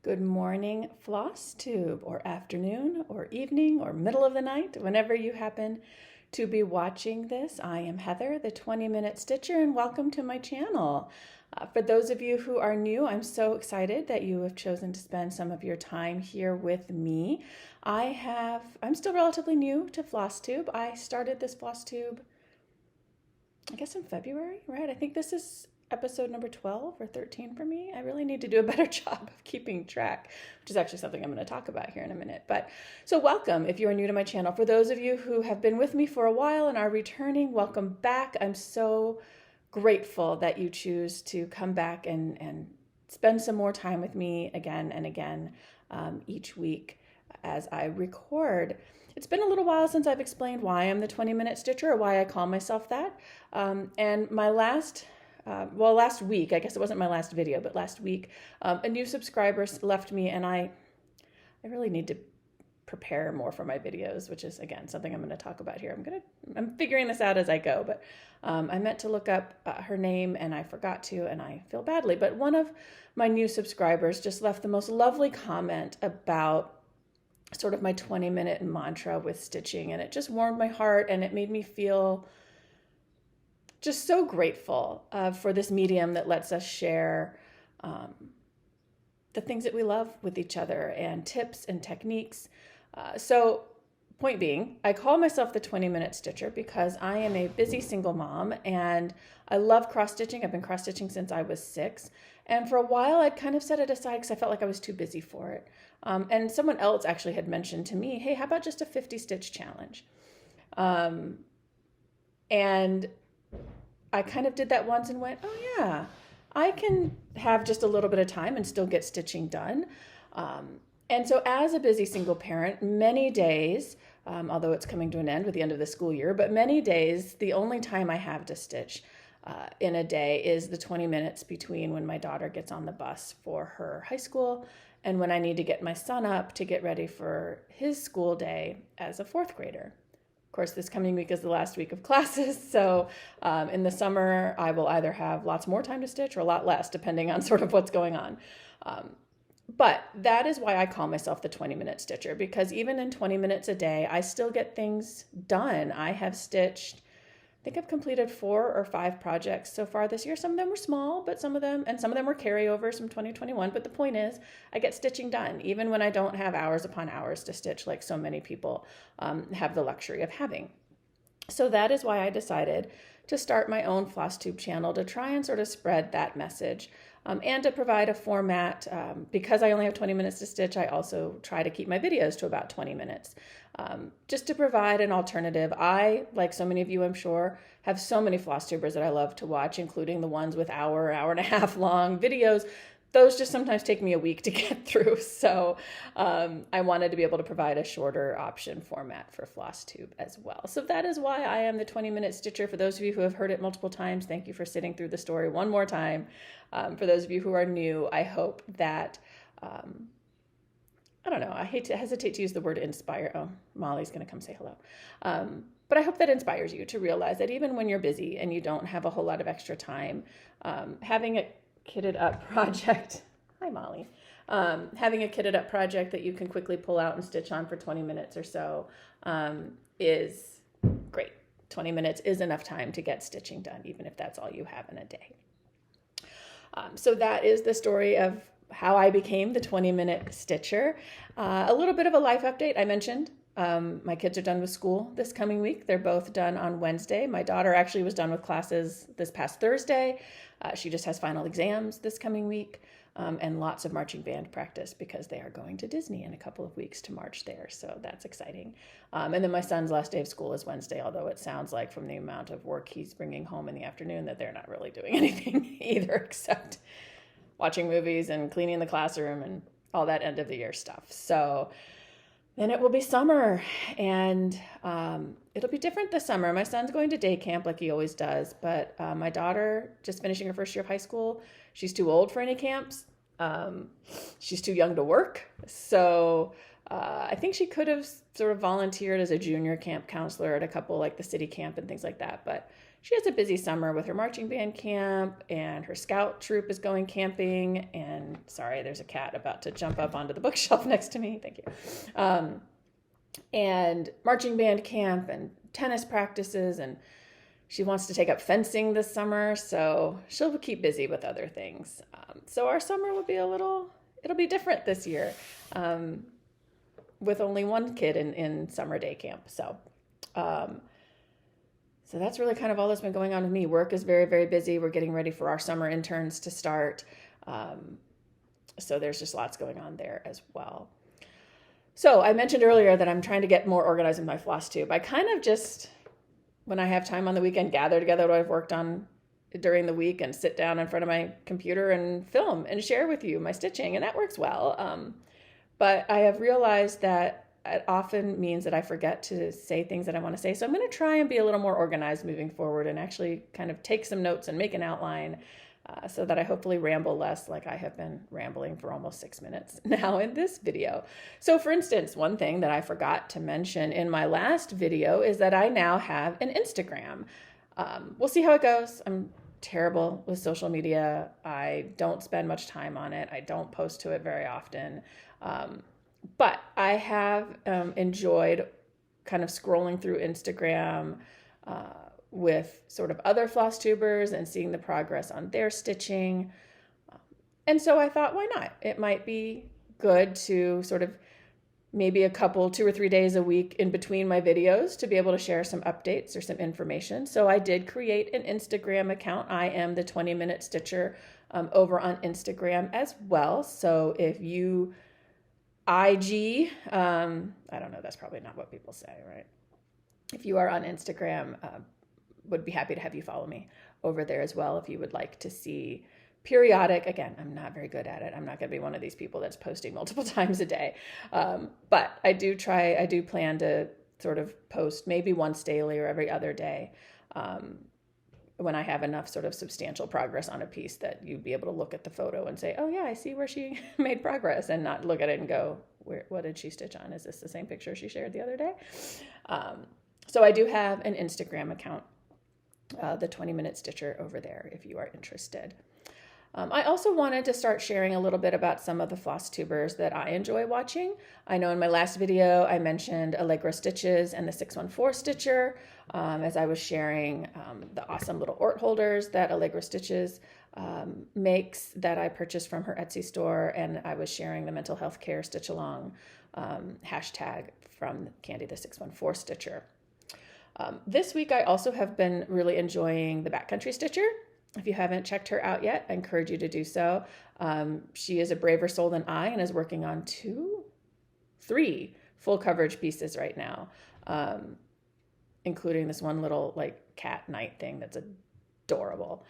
Good morning, Flosstube, or afternoon, or evening, or middle of the night, whenever you happen to be watching this. I am Heather, the 20-Minute Stitcher, and welcome to my channel. For those of you who are new, I'm so excited that you have chosen to spend some of your time here with me. I'm still relatively new to Flosstube. I started this Flosstube, I guess in February, right? I think this is episode number 12 or 13 for me. I really need to do a better job of keeping track, which is actually something I'm going to talk about here in a minute. But so welcome if you are new to my channel. For those of you who have been with me for a while and are returning, welcome back. I'm so grateful that you choose to come back and spend some more time with me again and again each week as I record. It's been a little while since I've explained why I'm the 20-Minute Stitcher, or why I call myself that. And my last week, I guess it wasn't my last video, but last week, a new subscriber left me, and I really need to prepare more for my videos, which is, again, something I'm going to talk about here. I'm figuring this out as I go, but I meant to look up her name, and I forgot to, and I feel badly. But one of my new subscribers just left the most lovely comment about sort of my 20-minute mantra with stitching, and it just warmed my heart, and it made me feel just so grateful for this medium that lets us share the things that we love with each other, and tips and techniques. So point being, I call myself the 20-Minute Stitcher because I am a busy single mom, and I love cross-stitching. I've been cross-stitching since I was 6. And for a while, I'd kind of set it aside because I felt like I was too busy for it. And someone else actually had mentioned to me, hey, how about just a 50-stitch challenge? And I kind of did that once and went, oh yeah, I can have just a little bit of time and still get stitching done. And so as a busy single parent, many days, although it's coming to an end with the end of the school year, but many days, the only time I have to stitch in a day is the 20 minutes between when my daughter gets on the bus for her high school and when I need to get my son up to get ready for his school day as a 4th grader. Of course, this coming week is the last week of classes, so in the summer, I will either have lots more time to stitch or a lot less, depending on sort of what's going on. But that is why I call myself the 20-Minute Stitcher, because even in 20 minutes a day, I still get things done. I have stitched, I think I've completed 4 or 5 projects so far this year. Some of them were small, but some of them were carryovers from 2021. But the point is, I get stitching done, even when I don't have hours upon hours to stitch like so many people have the luxury of having. So that is why I decided to start my own Flosstube channel to try and sort of spread that message. And to provide a format, because I only have 20 minutes to stitch, I also try to keep my videos to about 20 minutes, just to provide an alternative. I, like so many of you, I'm sure, have so many Flosstubers that I love to watch, including the ones with hour and a half long videos. Those just sometimes take me a week to get through, so I wanted to be able to provide a shorter option format for Flosstube as well. So that is why I am the 20-Minute Stitcher. For those of you who have heard it multiple times, thank you for sitting through the story one more time. For those of you who are new, I hope that, I don't know, I hesitate to use the word inspire. Oh, Molly's going to come say hello. But I hope that inspires you to realize that even when you're busy and you don't have a whole lot of extra time, having a kitted up project, hi Molly, having a kitted up project that you can quickly pull out and stitch on for 20 minutes or so is great. 20 minutes is enough time to get stitching done, even if that's all you have in a day. So that is the story of how I became the 20-Minute Stitcher. A little bit of a life update. I mentioned my kids are done with school this coming week. They're both done on Wednesday. My daughter actually was done with classes this past Thursday. She just has final exams this coming week, and lots of marching band practice because they are going to Disney in a couple of weeks to march there. So that's exciting. And then my son's last day of school is Wednesday, although it sounds like from the amount of work he's bringing home in the afternoon that they're not really doing anything either except watching movies and cleaning the classroom and all that end of the year stuff. So then it will be summer, and it'll be different this summer. My son's going to day camp like he always does, but my daughter, just finishing her first year of high school, she's too old for any camps. She's too young to work. So I think she could have sort of volunteered as a junior camp counselor at a couple like the city camp and things like that, but she has a busy summer with her marching band camp, and her scout troop is going camping. And sorry, there's a cat about to jump up onto the bookshelf next to me. Thank you. And marching band camp and tennis practices, and she wants to take up fencing this summer, so she'll keep busy with other things. So our summer will be it'll be different this year, with only one kid in summer day camp. So that's really kind of all that's been going on with me. Work is very, very busy. We're getting ready for our summer interns to start. So there's just lots going on there as well. So I mentioned earlier that I'm trying to get more organized with my Flosstube. I kind of just, when I have time on the weekend, gather together what I've worked on during the week and sit down in front of my computer and film and share with you my stitching, and that works well. But I have realized that it often means that I forget to say things that I want to say. So I'm going to try and be a little more organized moving forward and actually kind of take some notes and make an outline so that I hopefully ramble less, like I have been rambling for almost 6 minutes now in this video. So for instance, one thing that I forgot to mention in my last video is that I now have an Instagram. We'll see how it goes. I'm terrible with social media. I don't spend much time on it. I don't post to it very often. But I have enjoyed kind of scrolling through Instagram with sort of other Flosstubers and seeing the progress on their stitching. And so I thought, why not? It might be good to sort of maybe a couple, 2 or 3 days a week in between my videos to be able to share some updates or some information. So I did create an Instagram account. I am the 20-Minute Stitcher over on Instagram as well. So if you IG, I don't know, that's probably not what people say, right? If you are on Instagram, would be happy to have you follow me over there as well if you would like to see periodic. Again, I'm not very good at it. I'm not going to be one of these people that's posting multiple times a day. But I do plan to sort of post maybe once daily or every other day when I have enough sort of substantial progress on a piece that you'd be able to look at the photo and say, oh yeah, I see where she made progress, and not look at it and go, what did she stitch on? Is this the same picture she shared the other day? So I do have an Instagram account, the 20-Minute Stitcher over there if you are interested. I also wanted to start sharing a little bit about some of the Flosstubers that I enjoy watching. I know in my last video I mentioned Allegro Stitches and the 614 Stitcher as I was sharing the awesome little Ort holders that Allegro Stitches makes that I purchased from her Etsy store, and I was sharing the mental health care stitch along hashtag from Candy the 614 Stitcher. This week I also have been really enjoying the Backcountry Stitcher. If you haven't checked her out yet, I encourage you to do so. She is a braver soul than I and is working on 3 full coverage pieces right now, including this one little like cat night thing that's adorable.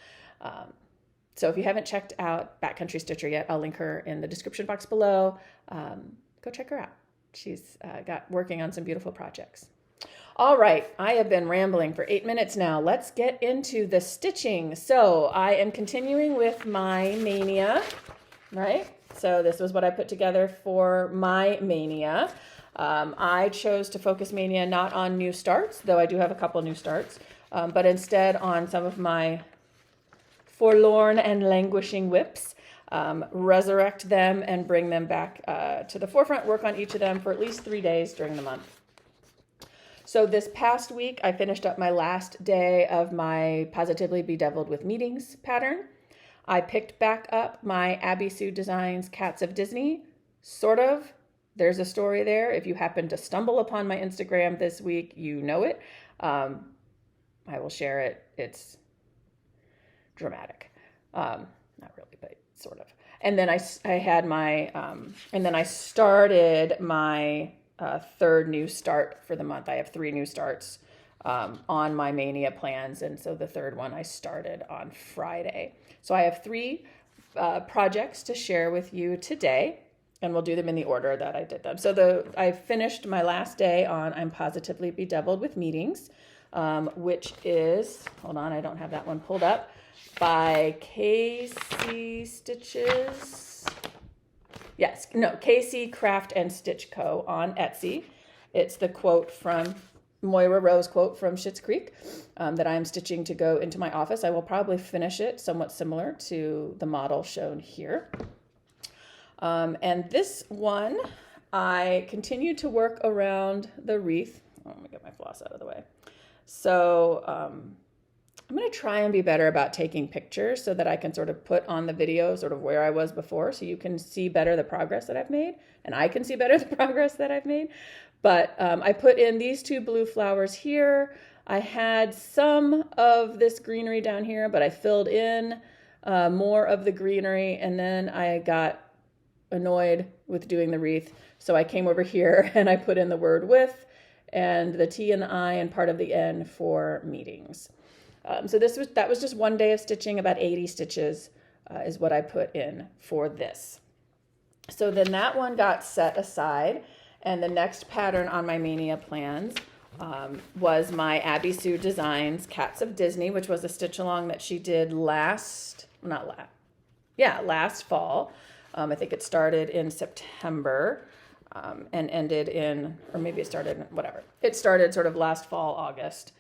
So if you haven't checked out Backcountry Stitcher yet, I'll link her in the description box below. Go check her out. She's working on some beautiful projects. All right, I have been rambling for 8 minutes now. Let's get into the stitching. So I am continuing with my Maynia, right? So this was what I put together for my Maynia. I chose to focus Maynia not on new starts, though I do have a couple new starts, but instead on some of my forlorn and languishing whips, resurrect them and bring them back to the forefront, work on each of them for at least 3 days during the month. So this past week, I finished up my last day of my Positively Bedeviled with Meetings pattern. I picked back up my AbbieSueDesigns Cats of Disney, sort of. There's a story there. If you happen to stumble upon my Instagram this week, you know it. I will share it. It's dramatic. Not really, but sort of. And then I had my, and then I started my third new start for the month. I have 3 new starts on my Maynia plans, and so the third one I started on Friday. So I have 3 projects to share with you today, and we'll do them in the order that I did them. So I finished my last day on I'm Positively Bedeviled with Meetings, which is, hold on, I don't have that one pulled up, by KcCraftandStitchCo on Etsy. It's the quote from Moira Rose quote from Schitt's Creek that I am stitching to go into my office. I will probably finish it somewhat similar to the model shown here. And this one, I continue to work around the wreath. Oh, let me get my floss out of the way. So I'm going to try and be better about taking pictures so that I can sort of put on the video sort of where I was before, so you can see better the progress that I've made, and I can see better the progress that I've made. But I put in these two blue flowers here. I had some of this greenery down here, but I filled in more of the greenery, and then I got annoyed with doing the wreath. So I came over here and I put in the word with and the T and the I and part of the N for meetings. So that was just one day of stitching. About 80 stitches is what I put in for this. So then that one got set aside, and the next pattern on my Maynia plans was my AbbieSueDesigns Cats of Disney, which was a stitch along that she did last fall. I think it started in September and ended in, or maybe it started, whatever. It started sort of last fall, August.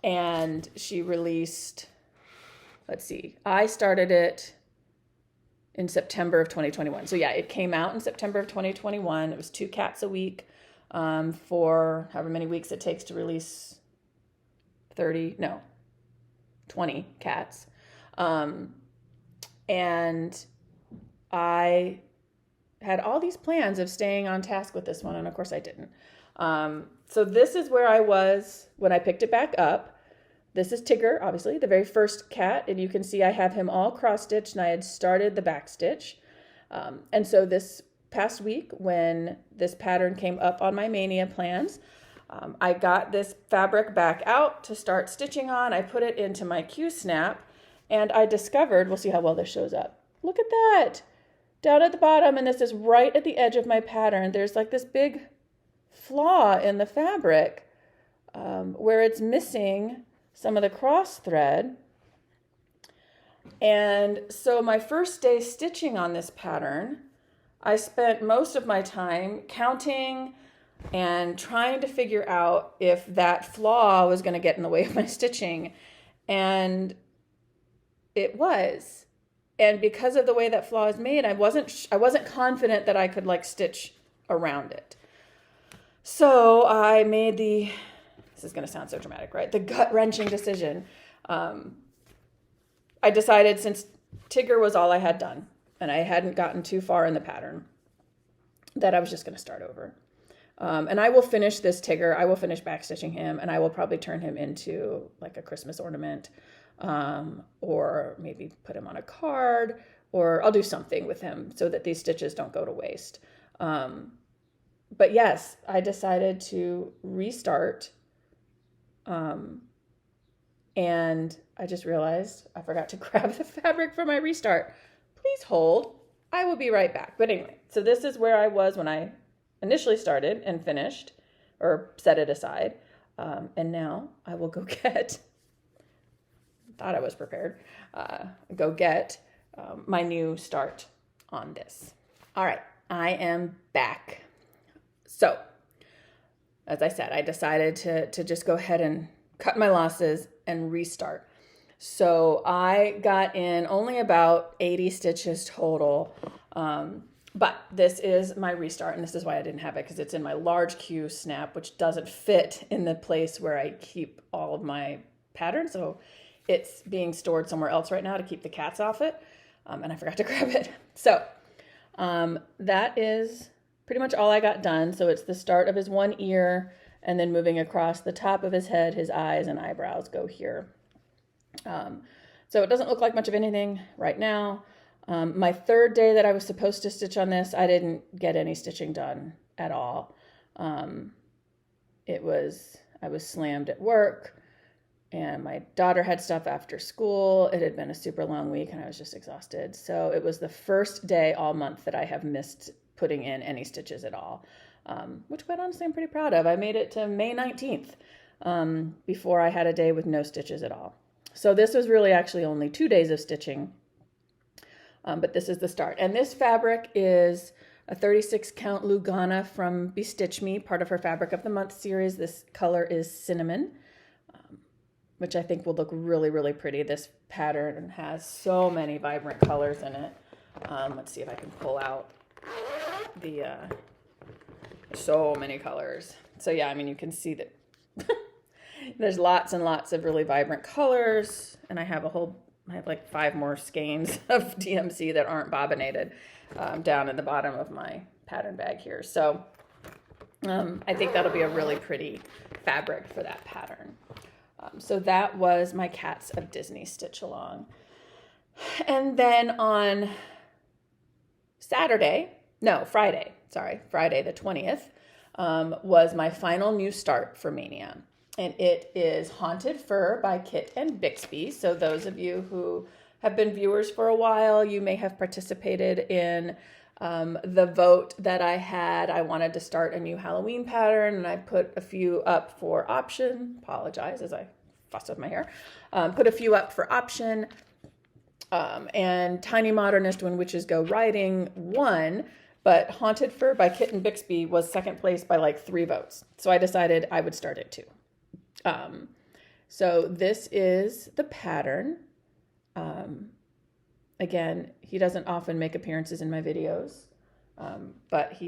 And she released, let's see, I started it in September of 2021. So yeah, it came out in September of 2021. It was 2 cats a week for however many weeks it takes to release 20 cats. And I had all these plans of staying on task with this one, and of course I didn't. So this is where I was when I picked it back up. This is Tigger, obviously, the very first cat, and you can see I have him all cross-stitched, and I had started the back stitch. And so this past week, when this pattern came up on my Maynia plans, I got this fabric back out to start stitching on. I put it into my KcCraftsnap, and I discovered, we'll see how well this shows up. Look at that! Down at the bottom, and this is right at the edge of my pattern, there's like this big flaw in the fabric where it's missing some of the cross thread. And so my first day stitching on this pattern, I spent most of my time counting and trying to figure out if that flaw was going to get in the way of my stitching. And it was. And because of the way that flaw is made, I wasn't confident that I could like stitch around it. So I made this is going to sound so dramatic, right? The gut-wrenching decision. I decided, since Tigger was all I had done and I hadn't gotten too far in the pattern, that I was just going to start over. And I will finish this Tigger. I will finish backstitching him, and I will probably turn him into like a Christmas ornament, or maybe put him on a card, or I'll do something with him so that these stitches don't go to waste. But yes, I decided to restart. And I just realized I forgot to grab the fabric for my restart. Please hold. I will be right back. But anyway, so this is where I was when I initially started and finished, or set it aside. And now I will go get, thought I was prepared, go get my new start on this. All right, I am back. So, as I said, I decided to just go ahead and cut my losses and restart. So I got in only about 80 stitches total, but this is my restart, and this is why I didn't have it, because it's in my large KcCraftandStitchCo, which doesn't fit in the place where I keep all of my patterns, so it's being stored somewhere else right now to keep the cats off it, and I forgot to grab it. So that is pretty much all I got done. So it's the start of his one ear, and then moving across the top of his head, his eyes and eyebrows go here. So it doesn't look like much of anything right now. My third day that I was supposed to stitch on this, I didn't get any stitching done at all. I was slammed at work, and my daughter had stuff after school. It had been a super long week, and I was just exhausted. So it was the first day all month that I have missed putting in any stitches at all, which quite honestly I'm pretty proud of. I made it to May 19th before I had a day with no stitches at all. So this was really actually only 2 days of stitching, but this is the start. And this fabric is a 36 count Lugana from Bestitch Me, part of her Fabric of the Month series. This color is Cinnamon, which I think will look really, really pretty. This pattern has so many vibrant colors in it. Let's see if I can pull out the, so many colors. So yeah, I mean, you can see that there's lots and lots of really vibrant colors, and I have like 5 more skeins of DMC that aren't bobbinated down in the bottom of my pattern bag here. So I think that'll be a really pretty fabric for that pattern. So that was my Cats of Disney stitch along. And then on Friday the 20th, was my final new start for Maynia. And it is Haunted Fur by Kit and Bixby. So those of you who have been viewers for a while, you may have participated in the vote that I had. I wanted to start a new Halloween pattern, and I put a few up for option. Apologize as I fuss with my hair. Put a few up for option. And Tiny Modernist When Witches Go Riding won, but Haunted Fur by Kit and Bixby was second place by like 3 votes. So I decided I would start it too. So this is the pattern. Again, he doesn't often make appearances in my videos, but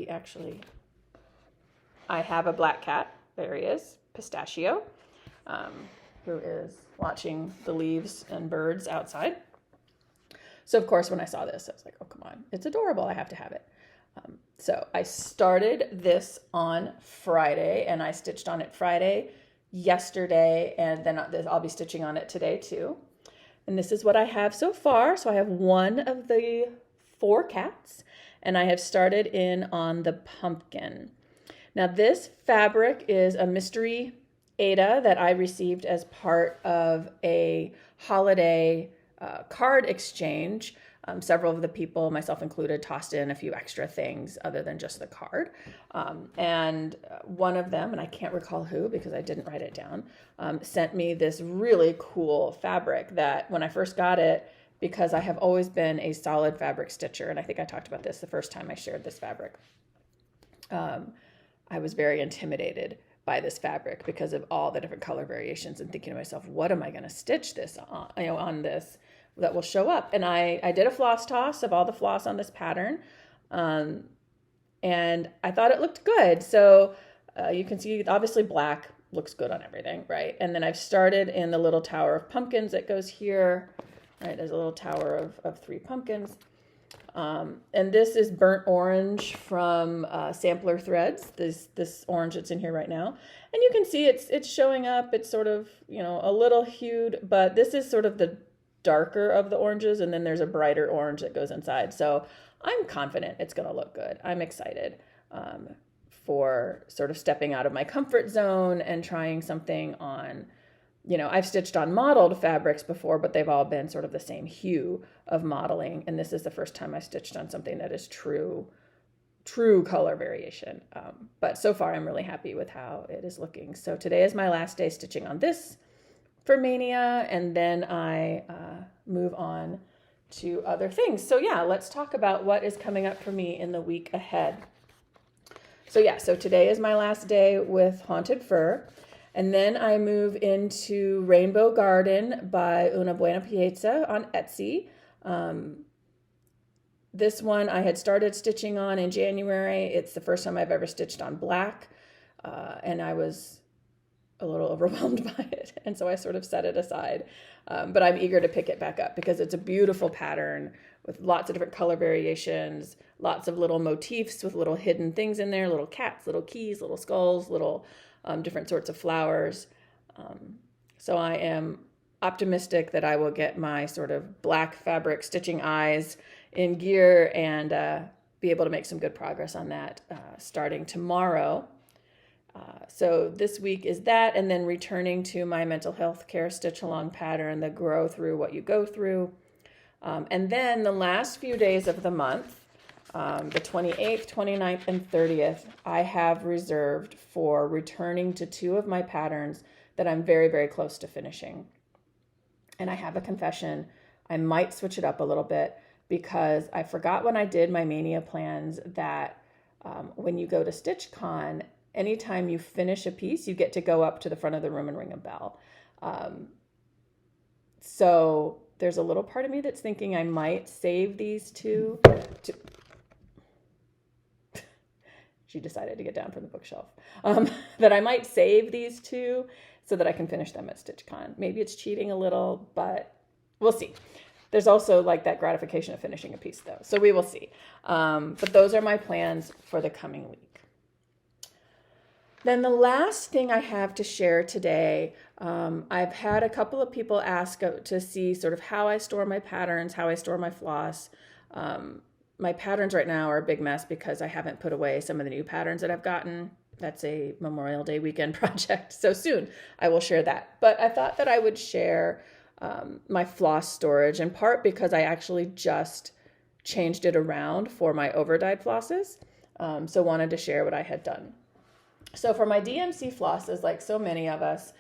I have a black cat. There he is, Pistachio, who is watching the leaves and birds outside. So of course, when I saw this, I was like, oh, come on, it's adorable. I have to have it. So I started this on Friday, and I stitched on it Friday, yesterday, and then I'll be stitching on it today too. And this is what I have so far. So I have 1 of the 4 cats, and I have started in on the pumpkin. Now this fabric is a mystery Ada that I received as part of a holiday card exchange. Several of the people, myself included, tossed in a few extra things other than just the card. And one of them, and I can't recall who because I didn't write it down, sent me this really cool fabric that when I first got it, because I have always been a solid fabric stitcher, and I think I talked about this the first time I shared this fabric, I was very intimidated by this fabric because of all the different color variations and thinking to myself, what am I going to stitch this on, on this that will show up? And I did a floss toss of all the floss on this pattern. And I thought it looked good. So you can see obviously black looks good on everything, right? And then I've started in the little tower of pumpkins that goes here, right? There's a little tower of 3 pumpkins. And this is burnt orange from Sampler Threads, this orange that's in here right now. And you can see it's showing up. It's sort of, a little hued, but this is sort of the darker of the oranges, and then there's a brighter orange that goes inside. So I'm confident it's going to look good. I'm excited for sort of stepping out of my comfort zone and trying something on, I've stitched on modeled fabrics before, but they've all been sort of the same hue of modeling. And this is the first time I stitched on something that is true color variation. But so far I'm really happy with how it is looking. So today is my last day stitching on this for Maynia, and then I move on to other things. So yeah, let's talk about what is coming up for me in the week ahead. So today is my last day with Haunted Fur, and then I move into Rainbow Garden by Una Buena Piezza on Etsy. This one I had started stitching on in January. It's the first time I've ever stitched on black, and I was a little overwhelmed by it, and so I sort of set it aside. But I'm eager to pick it back up because it's a beautiful pattern with lots of different color variations, lots of little motifs with little hidden things in there, little cats, little keys, little skulls, little different sorts of flowers. So I am optimistic that I will get my sort of black fabric stitching eyes in gear and be able to make some good progress on that starting tomorrow. So this week is that, and then returning to my mental health care stitch along pattern, the grow through what you go through. And then the last few days of the month, the 28th, 29th, and 30th, I have reserved for returning to 2 of my patterns that I'm very, very close to finishing. And I have a confession. I might switch it up a little bit. because I forgot when I did my Maynia plans that when you go to StitchCon, anytime you finish a piece, you get to go up to the front of the room and ring a bell. So there's a little part of me that's thinking I might save these two to... She decided to get down from the bookshelf. That I might save these two so that I can finish them at StitchCon. Maybe it's cheating a little, but we'll see. There's also like that gratification of finishing a piece though. So we will see. But those are my plans for the coming week. Then the last thing I have to share today, I've had a couple of people ask to see sort of how I store my patterns, how I store my floss. My patterns right now are a big mess because I haven't put away some of the new patterns that I've gotten. That's a Memorial Day weekend project. So soon I will share that. But I thought that I would share my floss storage, in part because I actually just changed it around for my over-dyed flosses. So wanted to share what I had done. So for my DMC flosses, like so many of us,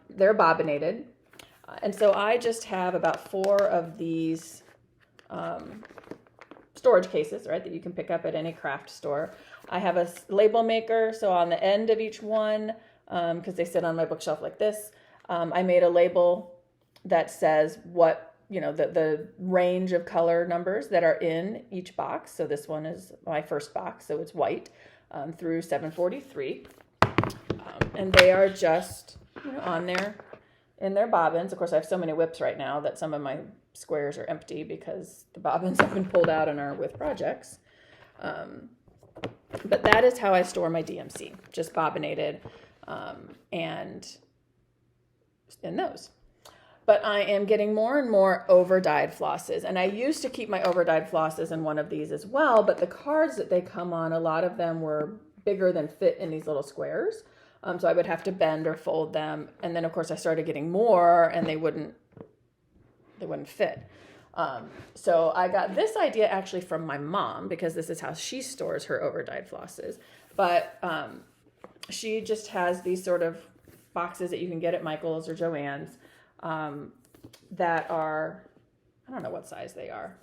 they're bobbinated. And so I just have about 4 of these storage cases, right, that you can pick up at any craft store. I have a label maker, so on the end of each one, because they sit on my bookshelf like this, I made a label that says what, you know, the range of color numbers that are in each box. So this one is my first box, so it's white through 743. And they are just, you know, on there in their bobbins. Of course, I have so many whips right now that some of my squares are empty because the bobbins have been pulled out and are with projects. But that is how I store my DMC, just bobbinated and in those. But I am getting more and more over-dyed flosses. And I used to keep my over-dyed flosses in one of these as well, but the cards that they come on, a lot of them were bigger than fit in these little squares. So I would have to bend or fold them. And then, of course, I started getting more and they wouldn't fit. So I got this idea actually from my mom, because this is how she stores her over-dyed flosses. But she just has these sort of boxes that you can get at Michael's or JoAnn's that are, I don't know what size they are.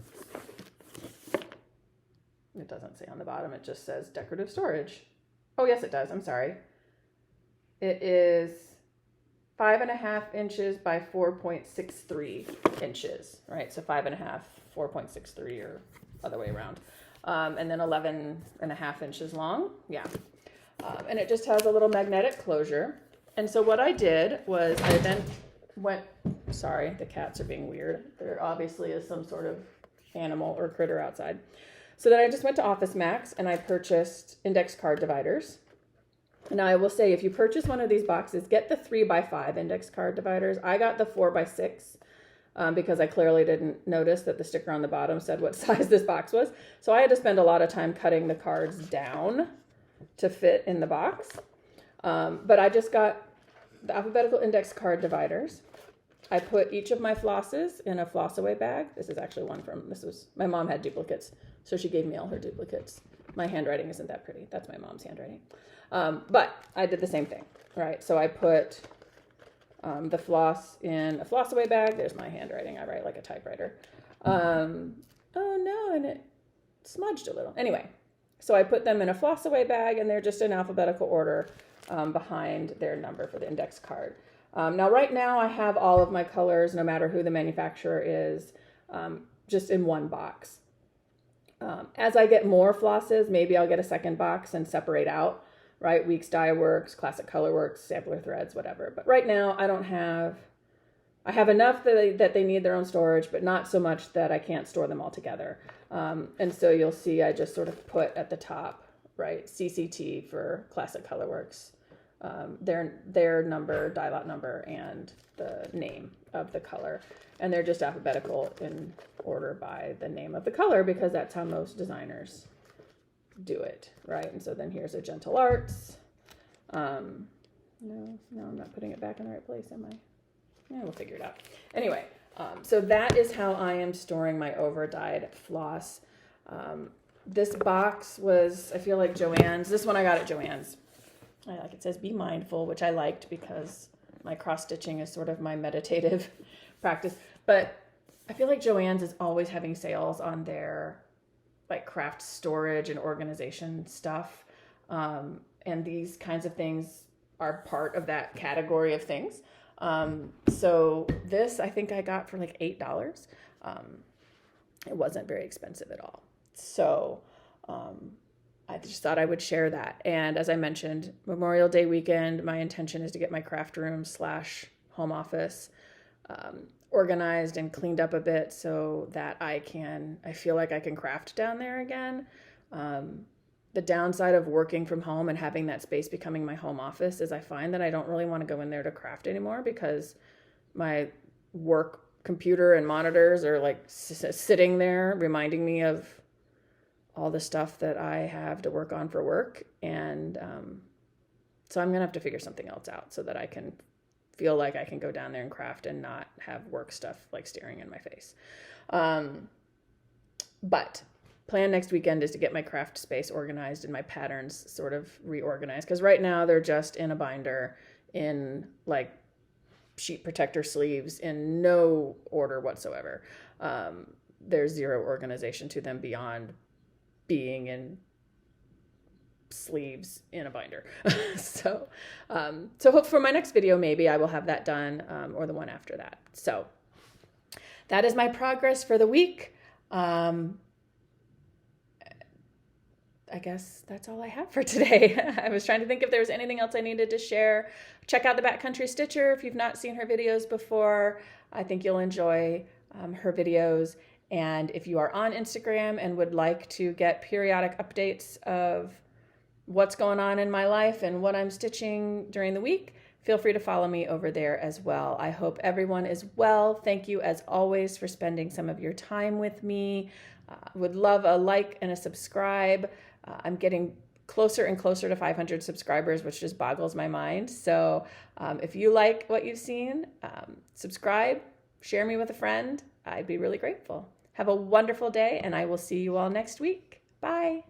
It doesn't say on the bottom. It just says decorative storage. Oh, yes, it does. I'm sorry. It is 5.5 inches by 4.63 inches, right? So 5.5, 4.63, or other way around. And then 11.5 inches long. Yeah. And it just has a little magnetic closure. And so what I did was I then went, sorry, the cats are being weird. There obviously is some sort of animal or critter outside. So then I just went to Office Max and I purchased index card dividers. Now I will say, if you purchase one of these boxes, get the 3x5 index card dividers. I got the 4x6 because I clearly didn't notice that the sticker on the bottom said what size this box was. So I had to spend a lot of time cutting the cards down to fit in the box. But I just got the alphabetical index card dividers. I put each of my flosses in a Floss-Away bag. This is actually one from, my mom had duplicates, so she gave me all her duplicates. My handwriting isn't that pretty. That's my mom's handwriting. But I did the same thing, right? So I put the floss in a Floss-Away bag. There's my handwriting. I write like a typewriter. Oh no, and it smudged a little. Anyway, so I put them in a Floss-Away bag, and they're just in alphabetical order behind their number for the index card. Now, right now, I have all of my colors, no matter who the manufacturer is, just in one box. As I get more flosses, maybe I'll get a second box and separate out, right? Weeks Dye Works, Classic Color Works, Sampler Threads, whatever. But right now, I have enough that they need their own storage, but not so much that I can't store them all together. And so you'll see I just sort of put at the top, right, CCT for Classic Color Works, their number, dye lot number, and the name of the color. And they're just alphabetical in order by the name of the color, because that's how most designers do it, right? And so then here's a Gentle Arts. No, I'm not putting it back in the right place, am I? Yeah, we'll figure it out. Anyway, so that is how I am storing my over-dyed floss. This box was, I feel like JoAnn's. This one I got at JoAnn's. Like it says, be mindful, which I liked because my cross stitching is sort of my meditative practice. But I feel like JoAnn's is always having sales on their like craft storage and organization stuff. And these kinds of things are part of that category of things. So this I think I got for like $8. It wasn't very expensive at all. So I just thought I would share that. And as I mentioned, Memorial Day weekend, my intention is to get my craft room / home office organized and cleaned up a bit so that I feel like I can craft down there again. The downside of working from home and having that space becoming my home office is I find that I don't really want to go in there to craft anymore because my work computer and monitors are like sitting there reminding me of all the stuff that I have to work on for work. And so I'm going to have to figure something else out so that I can feel like I can go down there and craft and not have work stuff like staring in my face. But plan next weekend is to get my craft space organized and my patterns sort of reorganized. Because right now they're just in a binder in like sheet protector sleeves in no order whatsoever. There's zero organization to them beyond being in sleeves in a binder. So hope for my next video, maybe I will have that done, or the one after that. So that is my progress for the week. I guess that's all I have for today. I was trying to think if there was anything else I needed to share. Check out the Backcountry Stitcher if you've not seen her videos before. I think you'll enjoy her videos. And if you are on Instagram and would like to get periodic updates of what's going on in my life and what I'm stitching during the week, feel free to follow me over there as well. I hope everyone is well. Thank you as always for spending some of your time with me. Would love a like and a subscribe. I'm getting closer and closer to 500 subscribers, which just boggles my mind. So if you like what you've seen, subscribe, share me with a friend. I'd be really grateful. Have a wonderful day, and I will see you all next week. Bye.